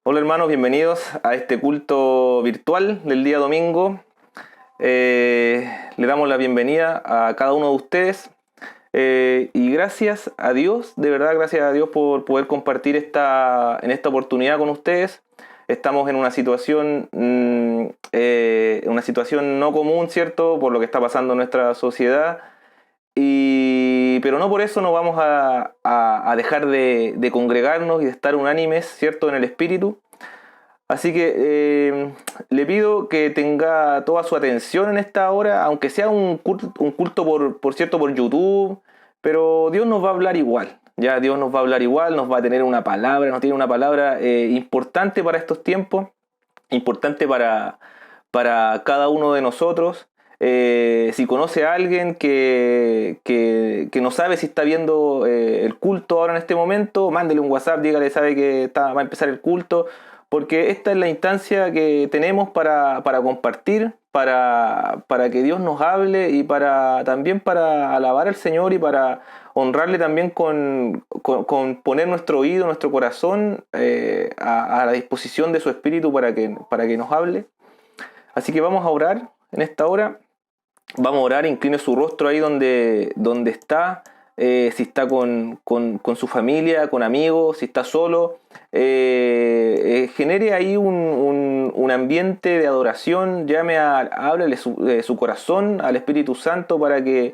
Hola hermanos, bienvenidos a este culto virtual del día domingo. Le damos la bienvenida a cada uno de ustedes y gracias a Dios, de verdad gracias a Dios por poder compartir en esta oportunidad con ustedes. Estamos en una situación no común, ¿cierto? Por lo que está pasando en nuestra sociedad. Pero no por eso nos vamos a dejar de congregarnos y de estar unánimes, ¿cierto? En el espíritu. Así que le pido que tenga toda su atención en esta hora, aunque sea un culto por cierto, por YouTube, pero Dios nos va a hablar igual. Ya Dios nos va a hablar igual, nos va a tener una palabra, nos tiene una palabra importante para estos tiempos, importante para cada uno de nosotros. Si conoce a alguien que no sabe si está viendo el culto ahora en este momento, mándele un WhatsApp, dígale, sabe que va a empezar el culto, porque esta es la instancia que tenemos para compartir, para que Dios nos hable y también para alabar al Señor y para honrarle también con poner nuestro oído, nuestro corazón a la disposición de su Espíritu para que nos hable. Así que vamos a orar en esta hora. Vamos a orar, incline su rostro ahí donde está, si está con su familia, con amigos, si está solo. Genere ahí un ambiente de adoración, háblele su corazón al Espíritu Santo para que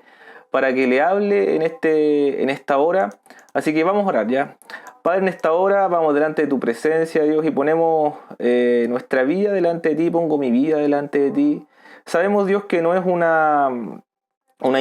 le hable en esta hora. Así que vamos a orar ya. Padre, en esta hora vamos delante de tu presencia, Dios, y ponemos nuestra vida delante de ti, pongo mi vida delante de ti. Sabemos, Dios, que no es una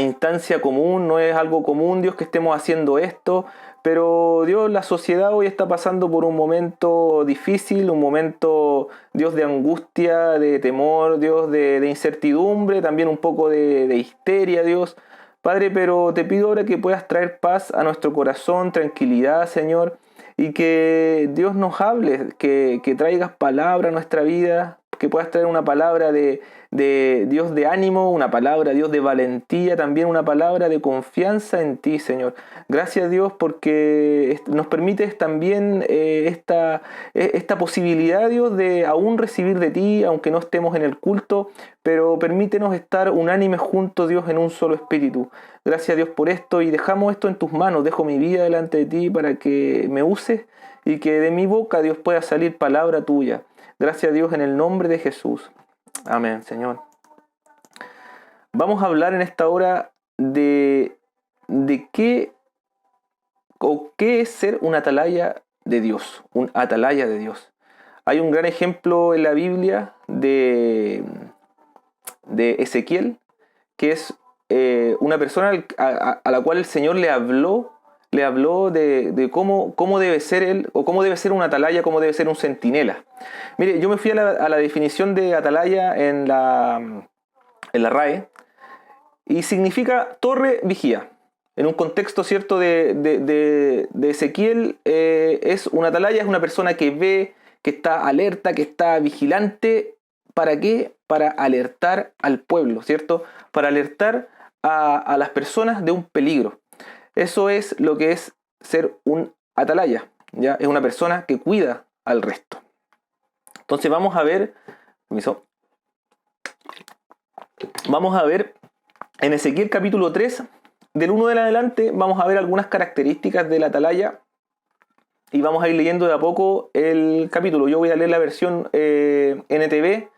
instancia común, no es algo común, Dios, que estemos haciendo esto, pero Dios, la sociedad hoy está pasando por un momento difícil, un momento, Dios, de angustia, de temor, Dios, de incertidumbre, también un poco de histeria, Dios. Padre, pero te pido ahora que puedas traer paz a nuestro corazón, tranquilidad, Señor, y que Dios nos hable, que traigas palabra a nuestra vida, que puedas traer una palabra de Dios de ánimo, una palabra, Dios, de valentía, también una palabra de confianza en ti, Señor. Gracias, Dios, porque nos permites también esta posibilidad, Dios, de aún recibir de ti, aunque no estemos en el culto, pero permítenos estar unánimes juntos, Dios, en un solo espíritu. Gracias, Dios, por esto y dejamos esto en tus manos. Dejo mi vida delante de ti para que me uses y que de mi boca, Dios, pueda salir palabra tuya. Gracias, Dios, en el nombre de Jesús. Amén, Señor. Vamos a hablar en esta hora de qué o qué es ser un atalaya de Dios, un atalaya de Dios. Hay un gran ejemplo en la Biblia de Ezequiel, que es una persona a la cual el Señor le habló cómo debe ser él, o cómo debe ser un atalaya, cómo debe ser un centinela. Mire, yo me fui a la definición de atalaya en la RAE, y significa torre vigía. En un contexto cierto de Ezequiel, es una atalaya, es una persona que ve, que está alerta, que está vigilante. ¿Para qué? Para alertar al pueblo, ¿cierto? Para alertar a las personas de un peligro. Eso es lo que es ser un atalaya, ¿ya? Es una persona que cuida al resto. Entonces vamos a ver, permiso, vamos a ver en Ezequiel capítulo 3, del 1 en adelante, vamos a ver algunas características del atalaya y vamos a ir leyendo de a poco el capítulo. Yo voy a leer la versión NTV,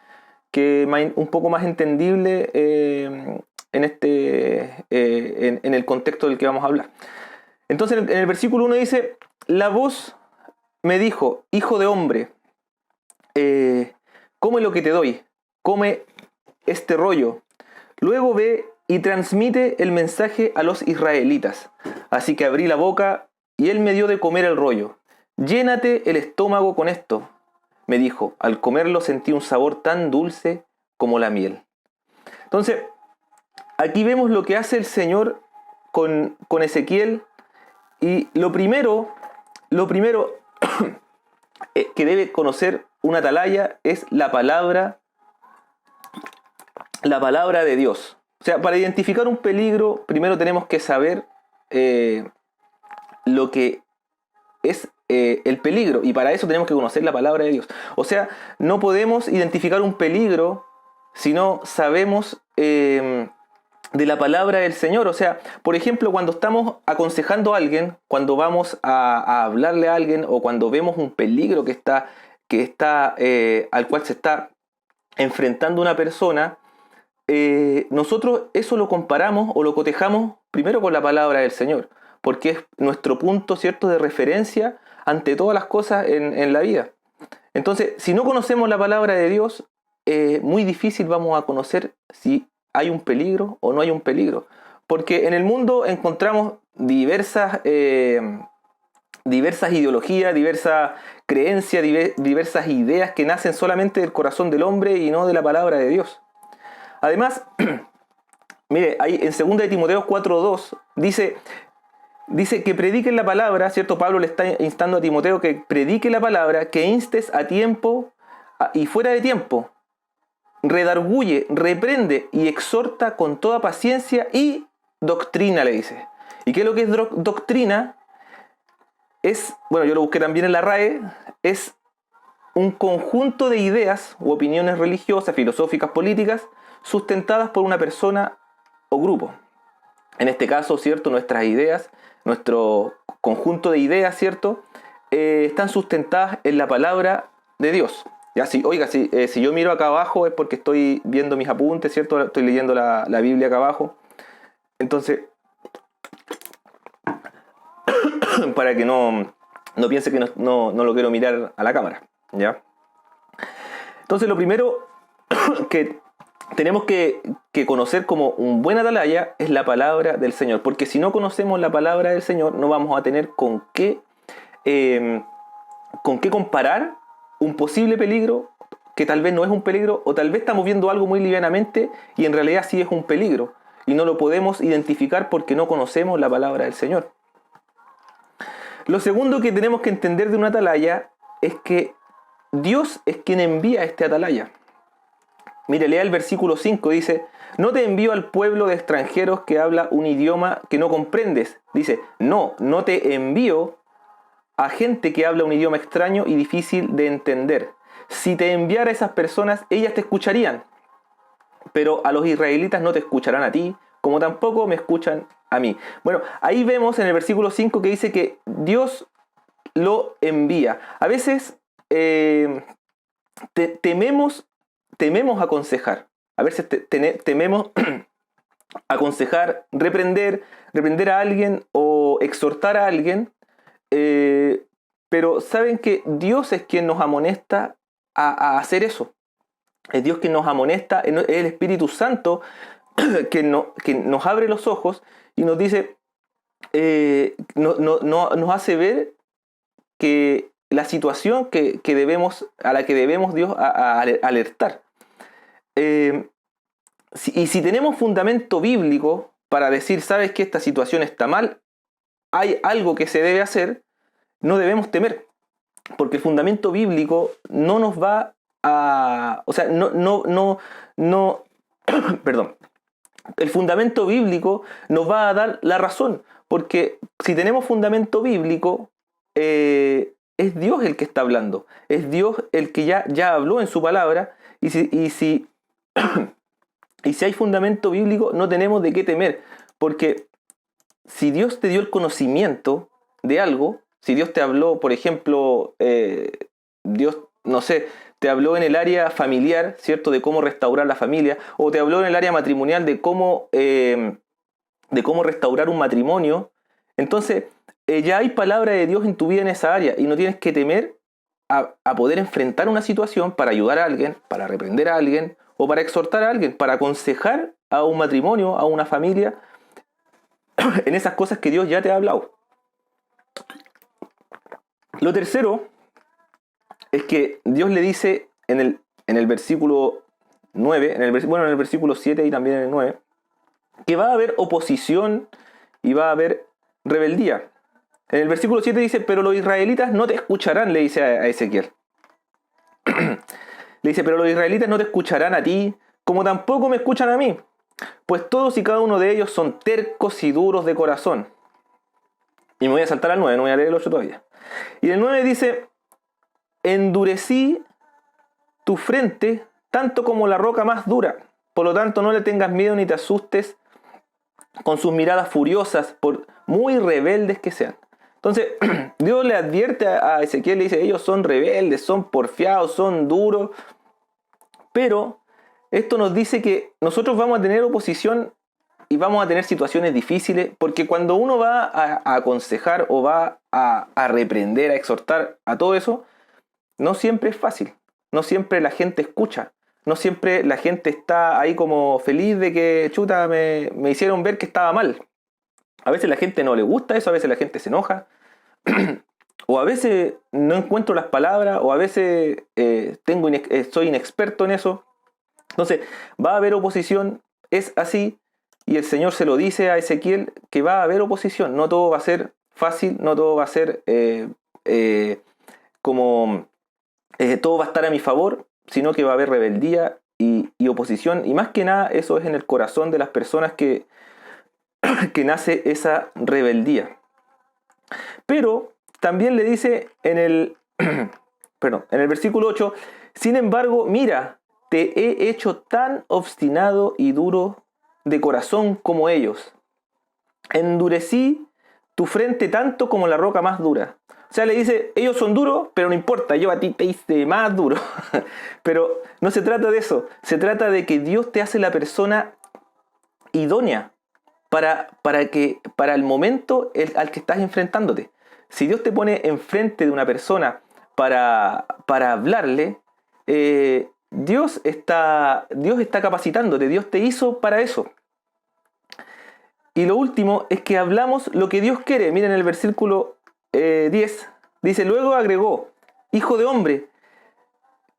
que es un poco más entendible en el contexto del que vamos a hablar. Entonces en el versículo 1 dice: la voz me dijo, hijo de hombre, come lo que te doy, come este rollo. Luego ve y transmite el mensaje a los israelitas. Así que abrí la boca y él me dio de comer el rollo. Llénate el estómago con esto, me dijo. Al comerlo sentí un sabor tan dulce como la miel. Entonces, aquí vemos lo que hace el Señor con Ezequiel. Y lo primero que debe conocer un atalaya es la palabra de Dios. O sea, para identificar un peligro, primero tenemos que saber lo que es el peligro, y para eso tenemos que conocer la palabra de Dios. O sea, no podemos identificar un peligro si no sabemos de la palabra del Señor. O sea, por ejemplo, cuando estamos aconsejando a alguien, cuando vamos a hablarle a alguien, o cuando vemos un peligro al cual se está enfrentando una persona, nosotros eso lo comparamos o lo cotejamos primero con la palabra del Señor, porque es nuestro punto, ¿cierto?, de referencia ante todas las cosas en la vida. Entonces, si no conocemos la palabra de Dios, muy difícil vamos a conocer si hay un peligro o no hay un peligro. Porque en el mundo encontramos diversas ideologías, diversas creencias, diversas ideas que nacen solamente del corazón del hombre y no de la palabra de Dios. Además, mire, ahí en 2 de Timoteo 4:2 dice que prediquen la palabra, ¿cierto? Pablo le está instando a Timoteo que predique la palabra, que instes a tiempo y fuera de tiempo. Redarguye, reprende y exhorta con toda paciencia y doctrina, le dice. ¿Y qué es lo que es doctrina? Es, bueno, yo lo busqué también en la RAE, es un conjunto de ideas u opiniones religiosas, filosóficas, políticas, sustentadas por una persona o grupo. En este caso, ¿cierto?, nuestras ideas, nuestro conjunto de ideas, ¿cierto?, están sustentadas en la palabra de Dios. Ya, si yo miro acá abajo es porque estoy viendo mis apuntes, ¿cierto? Estoy leyendo la Biblia acá abajo. Entonces, para que no piense que no lo quiero mirar a la cámara, ¿ya? Entonces, lo primero que tenemos que conocer como un buen atalaya es la palabra del Señor. Porque si no conocemos la palabra del Señor, no vamos a tener con qué comparar un posible peligro que tal vez no es un peligro, o tal vez estamos viendo algo muy livianamente y en realidad sí es un peligro. Y no lo podemos identificar porque no conocemos la palabra del Señor. Lo segundo que tenemos que entender de un atalaya es que Dios es quien envía a este atalaya. Mire, lea el versículo 5, dice: no te envío al pueblo de extranjeros que habla un idioma que no comprendes. Dice, no te envío a gente que habla un idioma extraño y difícil de entender. Si te enviara a esas personas, ellas te escucharían. Pero a los israelitas no te escucharán a ti, como tampoco me escuchan a mí. Bueno, ahí vemos en el versículo 5 que dice que Dios lo envía. A veces tememos aconsejar. A veces tememos aconsejar, reprender a alguien o exhortar a alguien. Pero saben que Dios es quien nos amonesta a hacer eso. Es Dios quien nos amonesta, es el Espíritu Santo que nos abre los ojos y nos dice, nos hace ver que la situación a la que debemos Dios alertar. Si tenemos fundamento bíblico para decir, sabes que esta situación está mal, hay algo que se debe hacer, no debemos temer, porque el fundamento bíblico no nos va a... O sea, perdón. El fundamento bíblico nos va a dar la razón, porque si tenemos fundamento bíblico, es Dios el que está hablando, es Dios el que ya habló en su palabra, y si hay fundamento bíblico, no tenemos de qué temer, porque si Dios te dio el conocimiento de algo, si Dios te habló, por ejemplo, Dios, no sé, te habló en el área familiar, ¿cierto?, de cómo restaurar la familia, o te habló en el área matrimonial de cómo restaurar un matrimonio, entonces ya hay palabra de Dios en tu vida en esa área y no tienes que temer a poder enfrentar una situación para ayudar a alguien, para reprender a alguien o para exhortar a alguien, para aconsejar a un matrimonio, a una familia, en esas cosas que Dios ya te ha hablado. Lo tercero es que Dios le dice en el versículo 9, en el versículo 7 y también en el 9, que va a haber oposición y va a haber rebeldía. En el versículo 7 dice, pero los israelitas no te escucharán, le dice a Ezequiel. Le dice, pero los israelitas no te escucharán a ti, como tampoco me escuchan a mí, pues todos y cada uno de ellos son tercos y duros de corazón. Y me voy a saltar al 9, no voy a leer el 8 todavía. Y el 9 dice, endurecí tu frente tanto como la roca más dura. Por lo tanto, no le tengas miedo ni te asustes con sus miradas furiosas, por muy rebeldes que sean. Entonces, Dios le advierte a Ezequiel, le dice, ellos son rebeldes, son porfiados, son duros. Pero esto nos dice que nosotros vamos a tener oposición y vamos a tener situaciones difíciles, porque cuando uno va a aconsejar o va a reprender, a exhortar, a todo eso, no siempre es fácil. No siempre la gente escucha. No siempre la gente está ahí como feliz de que, chuta, me hicieron ver que estaba mal. A veces la gente no le gusta eso, a veces la gente se enoja. O a veces no encuentro las palabras, o a veces soy inexperto en eso. Entonces, va a haber oposición, es así. Y el Señor se lo dice a Ezequiel que va a haber oposición. No todo va a ser fácil, no todo va a ser todo va a estar a mi favor, sino que va a haber rebeldía y oposición. Y más que nada eso es en el corazón de las personas que nace esa rebeldía. Pero también le dice en el versículo 8, sin embargo, mira, te he hecho tan obstinado y duro de corazón como ellos. Endurecí tu frente tanto como la roca más dura. O sea, le dice, ellos son duros, pero no importa, yo a ti te hice más duro. Pero no se trata de eso, se trata de que Dios te hace la persona idónea para el momento al que estás enfrentándote. Si Dios te pone enfrente de una persona para hablarle, Dios está capacitándote, Dios te hizo para eso. Y lo último es que hablamos lo que Dios quiere. Miren el versículo 10. Dice, luego agregó, hijo de hombre,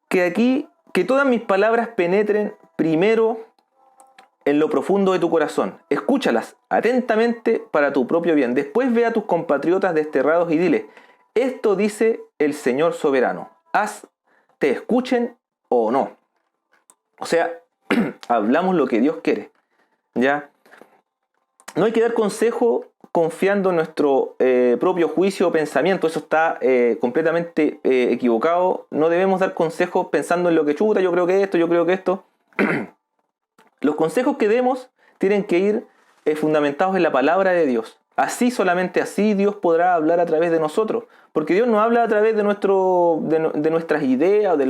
que todas mis palabras penetren primero en lo profundo de tu corazón. Escúchalas atentamente para tu propio bien. Después ve a tus compatriotas desterrados y dile, esto dice el Señor soberano. Haz, te escuchen o no. O sea, hablamos lo que Dios quiere. ¿Ya? No hay que dar consejo confiando en nuestro propio juicio o pensamiento. Eso está completamente equivocado. No debemos dar consejos pensando en lo que chuta, yo creo que esto. Los consejos que demos tienen que ir fundamentados en la palabra de Dios. Así, solamente así, Dios podrá hablar a través de nosotros. Porque Dios no habla a través de nuestras ideas, de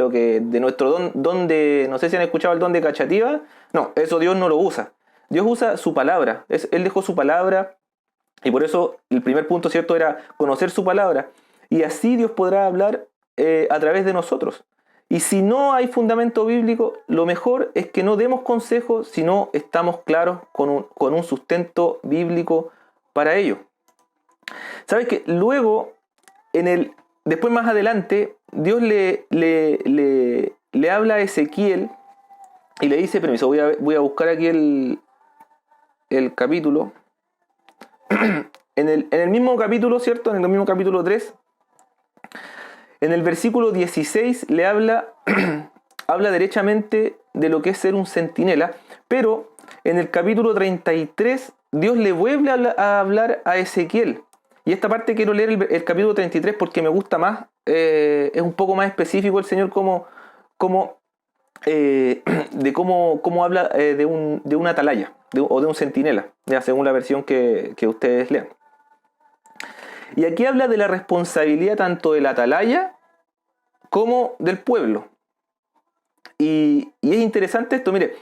nuestro don de, no sé si han escuchado el don de cachativa. No, eso Dios no lo usa. Dios usa su palabra. Él dejó su palabra y por eso el primer punto, ¿cierto?, era conocer su palabra. Y así Dios podrá hablar a través de nosotros. Y si no hay fundamento bíblico, lo mejor es que no demos consejos si no estamos claros con un sustento bíblico para ello. ¿Sabes qué? Luego, después más adelante, Dios le habla a Ezequiel y le dice, permiso, voy a buscar aquí el capítulo. En el mismo capítulo, ¿cierto? En el mismo capítulo 3, en el versículo 16 le habla derechamente de lo que es ser un centinela, pero en el capítulo 33 Dios le vuelve a hablar a Ezequiel. Y esta parte quiero leer el capítulo 33 porque me gusta más, es un poco más específico el Señor cómo habla de una atalaya o de un centinela, ya según la versión que ustedes lean. Y aquí habla de la responsabilidad tanto de la atalaya como del pueblo. Y es interesante esto, mire,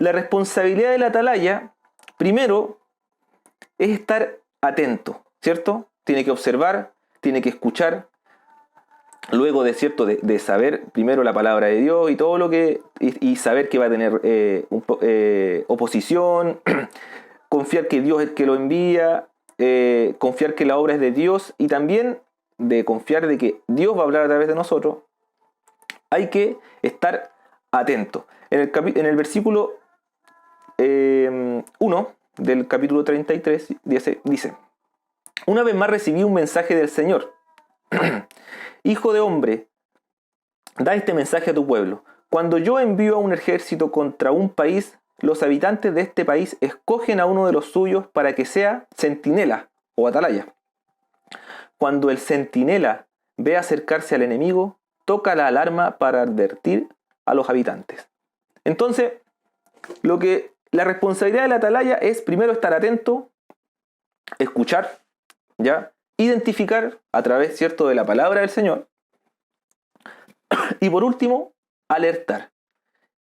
la responsabilidad de la atalaya, primero, es estar atento, ¿cierto? Tiene que observar, tiene que escuchar, luego de saber primero la palabra de Dios y todo lo que y saber que va a tener oposición, confiar que Dios es el que lo envía, confiar que la obra es de Dios y también de confiar de que Dios va a hablar a través de nosotros. Hay que estar atento. En el versículo 1 del capítulo 33 dice: una vez más recibí un mensaje del Señor. Hijo de hombre, da este mensaje a tu pueblo. Cuando yo envío a un ejército contra un país, los habitantes de este país escogen a uno de los suyos para que sea centinela o atalaya. Cuando el centinela ve acercarse al enemigo, toca la alarma para advertir a los habitantes. Entonces, la responsabilidad del atalaya es primero estar atento, escuchar, ¿ya? Identificar a través, ¿cierto?, de la palabra del Señor. Y por último, alertar.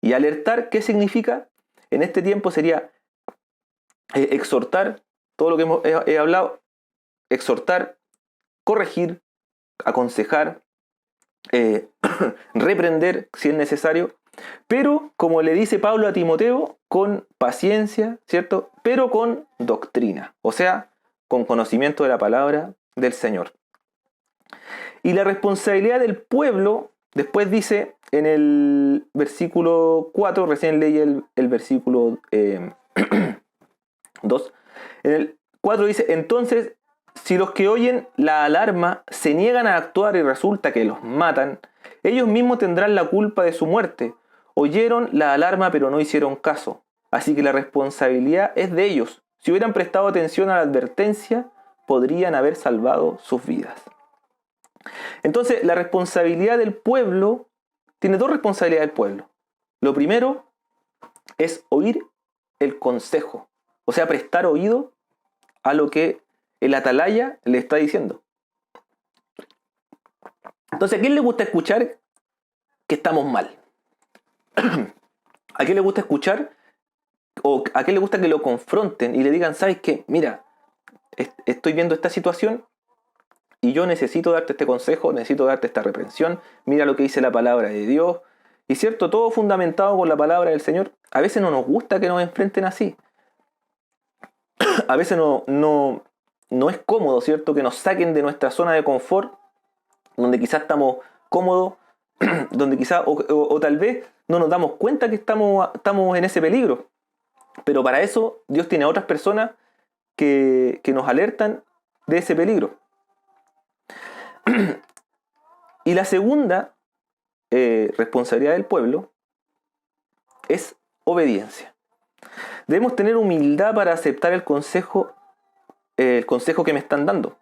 ¿Y alertar qué significa? En este tiempo sería exhortar, todo lo que he hablado, exhortar, corregir, aconsejar, reprender si es necesario, pero como le dice Pablo a Timoteo, con paciencia, ¿cierto? Pero con doctrina, o sea, con conocimiento de la palabra del Señor. Y la responsabilidad del pueblo, después dice en el versículo 4, recién leí el versículo 2, en el 4 dice, entonces, si los que oyen la alarma se niegan a actuar y resulta que los matan, ellos mismos tendrán la culpa de su muerte. Oyeron la alarma pero no hicieron caso. Así que la responsabilidad es de ellos. Si hubieran prestado atención a la advertencia, podrían haber salvado sus vidas. Entonces, la responsabilidad del pueblo, tiene dos responsabilidades del pueblo. Lo primero es oír el consejo, o sea, prestar oído a lo que el atalaya le está diciendo. Entonces, ¿a quién le gusta escuchar que estamos mal? ¿A quién le gusta escuchar o a quién le gusta que lo confronten y le digan, ¿sabes qué? Mira, estoy viendo esta situación y yo necesito darte este consejo, necesito darte esta reprensión, mira lo que dice la palabra de Dios. Y cierto, todo fundamentado con la palabra del Señor. A veces no nos gusta que nos enfrenten así. A veces no es cómodo, ¿cierto? Que nos saquen de nuestra zona de confort, donde quizás estamos cómodos, donde quizás, o tal vez no nos damos cuenta que estamos en ese peligro. Pero para eso Dios tiene a otras personas que nos alertan de ese peligro. Y la segunda responsabilidad del pueblo es obediencia. Debemos tener humildad para aceptar el consejo que me están dando.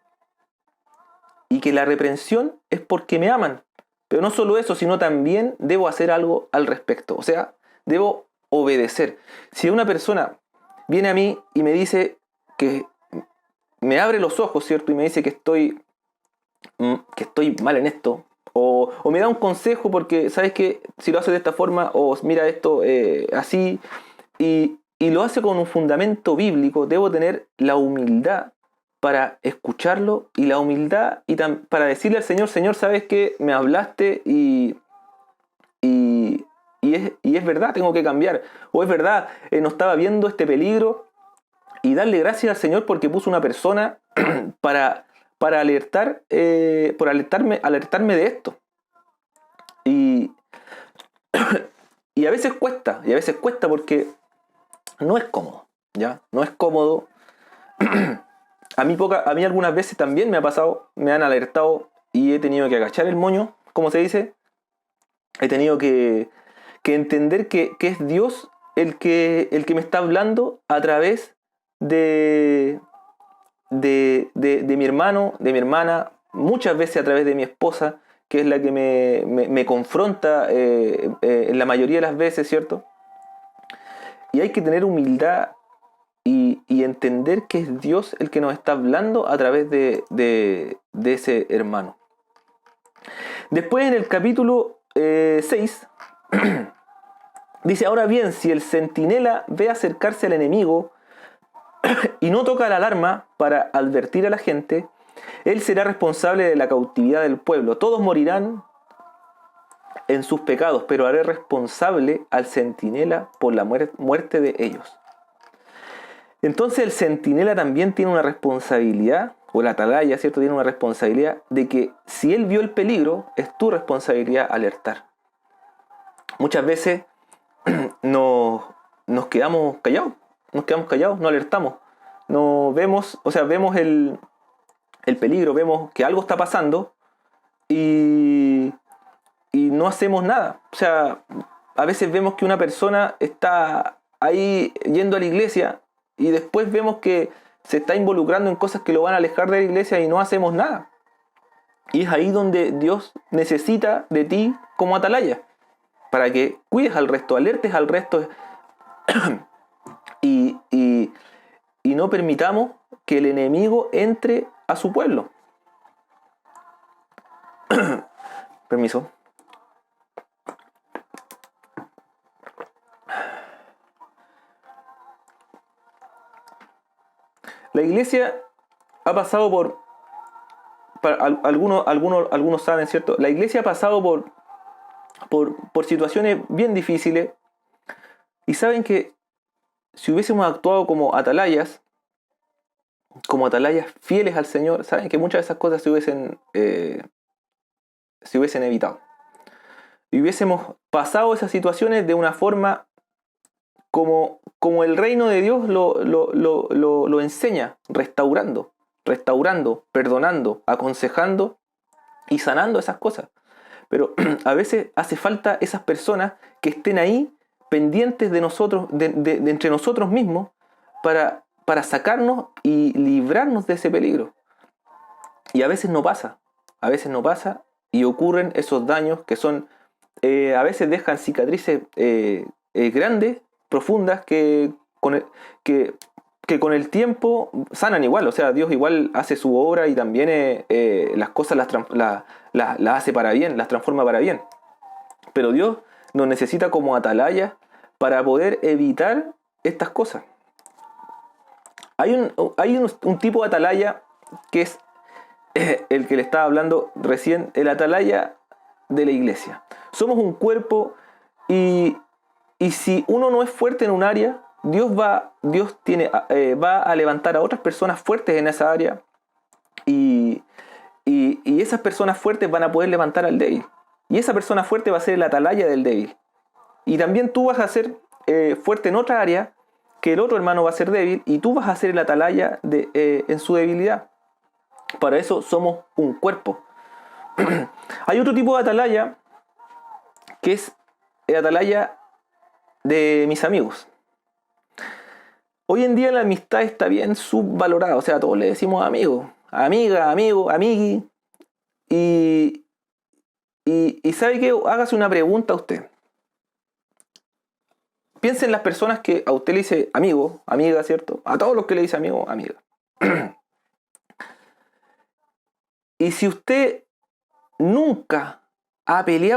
Y que la reprensión es porque me aman. Pero no solo eso, sino también debo hacer algo al respecto. O sea, debo obedecer. Si una persona viene a mí y me dice que me abre los ojos, ¿cierto? Y me dice que estoy mal en esto. O me da un consejo porque, ¿sabes qué? Si lo haces de esta forma, o mira esto así, y lo hace con un fundamento bíblico, debo tener la humildad para escucharlo y la humildad para decirle al Señor, Señor, ¿sabes qué? Me hablaste y es verdad, tengo que cambiar. O es verdad, no estaba viendo este peligro, y darle gracias al Señor porque puso una persona para alertarme de esto. Y a veces cuesta porque no es cómodo, ¿ya? No es cómodo. A mí algunas veces también me ha pasado, me han alertado y he tenido que agachar el moño, como se dice. He tenido que entender que es Dios el que me está hablando a través de mi hermano, de mi hermana, muchas veces a través de mi esposa, que es la que me confronta en la mayoría de las veces, ¿cierto? Y hay que tener humildad y entender que es Dios el que nos está hablando a través de ese hermano. Después en el capítulo 6 dice, ahora bien, si el centinela ve acercarse al enemigo y no toca la alarma para advertir a la gente, él será responsable de la cautividad del pueblo. Todos morirán en sus pecados, pero haré responsable al centinela por la muerte de ellos. Entonces el centinela también tiene una responsabilidad, o el atalaya, ¿cierto? Tiene una responsabilidad de que si él vio el peligro, es tu responsabilidad alertar. Muchas veces nos quedamos callados, no alertamos. No vemos, vemos el peligro, vemos que algo está pasando y no hacemos nada. O sea, a veces vemos que una persona está ahí yendo a la iglesia y después vemos que se está involucrando en cosas que lo van a alejar de la iglesia y no hacemos nada. Y es ahí donde Dios necesita de ti como atalaya, para que cuides al resto, alertes al resto y no permitamos que el enemigo entre a su pueblo. Permiso. La iglesia ha pasado algunos saben, ¿cierto? La iglesia ha pasado por situaciones bien difíciles, y saben que si hubiésemos actuado como atalayas fieles al Señor, saben que muchas de esas cosas se hubiesen evitado. Y hubiésemos pasado esas situaciones de una forma como el reino de Dios lo enseña, restaurando, perdonando, aconsejando y sanando esas cosas. Pero a veces hace falta esas personas que estén ahí pendientes de nosotros, de entre nosotros mismos, para sacarnos y librarnos de ese peligro. Y a veces no pasa y ocurren esos daños que son, a veces dejan cicatrices grandes, profundas, que con el tiempo sanan igual. O sea, Dios igual hace su obra y también las cosas las hace para bien, las transforma para bien. Pero Dios nos necesita como atalaya para poder evitar estas cosas. Hay un tipo de atalaya que es el que le estaba hablando recién, el atalaya de la iglesia. Somos un cuerpo y si uno no es fuerte en un área, Dios va a levantar a otras personas fuertes en esa área, y esas personas fuertes van a poder levantar al débil. Y esa persona fuerte va a ser el atalaya del débil. Y también tú vas a ser fuerte en otra área, que el otro hermano va a ser débil, y tú vas a ser el atalaya en su debilidad. Para eso somos un cuerpo. Hay otro tipo de atalaya, que es el atalaya de mis amigos. Hoy en día la amistad está bien subvalorada. O sea, todos le decimos amigo, amiga, amigo, amigui. Y ¿sabe qué? Hágase una pregunta a usted. Piense en las personas que a usted le dice amigo, amiga, ¿cierto? A todos los que le dice amigo, amiga. Y si usted nunca ha peleado